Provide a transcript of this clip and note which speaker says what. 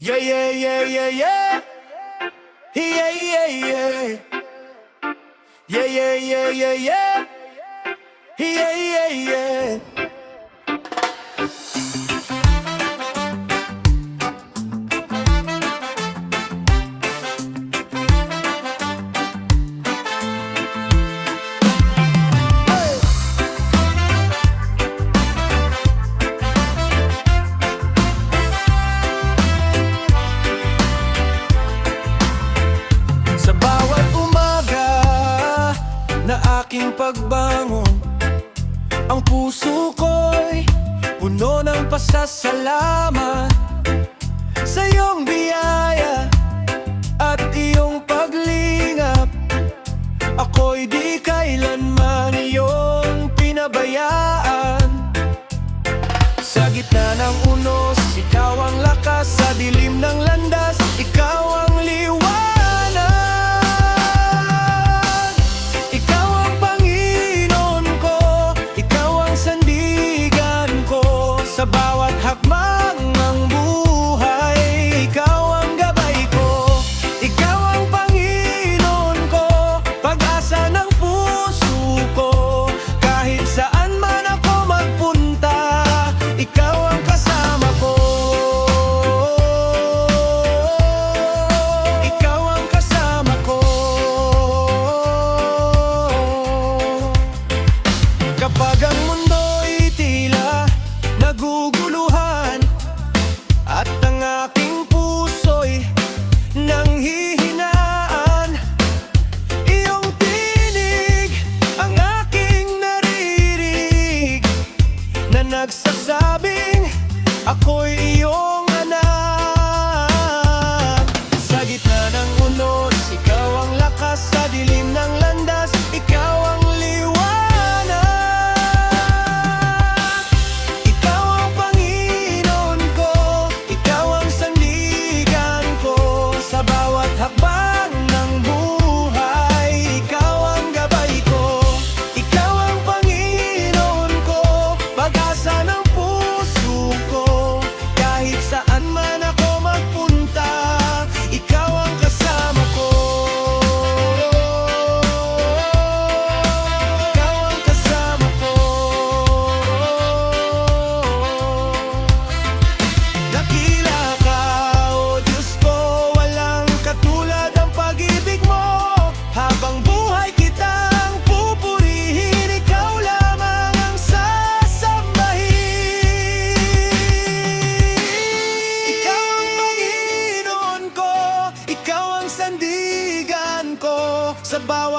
Speaker 1: Yeah, yeah, yeah, yeah, yeah. Yeah, yeah, yeah. Yeah, yeah, yeah, yeah, yeah. Yeah, yeah, yeah. Sa bawat umaga na aking pagbangon, ang puso ko'y puno ng pasasalamat sa iyong biyaya at iyong paglingap. Ako'y di kailanman iyong pinabayaan. Sa gitna ng unos, ikaw ang lakas. Sa dilim ng landas, ikaw ang liwanag. Ikaw ang Panginoon ko, ikaw ang sandigan ko. Sa bawat hakbang ng buhay, ikaw ang gabay ko. Ikaw ang Panginoon ko, pag-asa ng puso ko. Kahit saan man ako magpunta, ikaw ang kasama ko. Ikaw ang kasama ko. Kapag ang mundo'y tila naguguluhan at ang aking puso'y nanghihinaan, iyong tinig ang aking naririnig na nagsasabing ako'y iyong anak. Sa gitna ng unos, ikaw ang lakas. Sa dilim ng landas, ikaw ang liwanag. Ikaw ang Panginoon ko, ikaw ang sandigan ko. Sa bawat hakbang ng buhay, ikaw ang gabay ko. Ikaw ang Panginoon ko, pag-asa ng puso ko. Kahit saan man ako magpunta, ikaw ang kasama ko. Ikaw ang kasama ko. Dakila ka, o Diyos ko, walang katulad ang pag-ibig mo. Habang buhay kitang pupurihin, ikaw lamang ang sasambahin. Ikaw ang Panginoon ko, ikaw ang sandigan ko. Sa bawat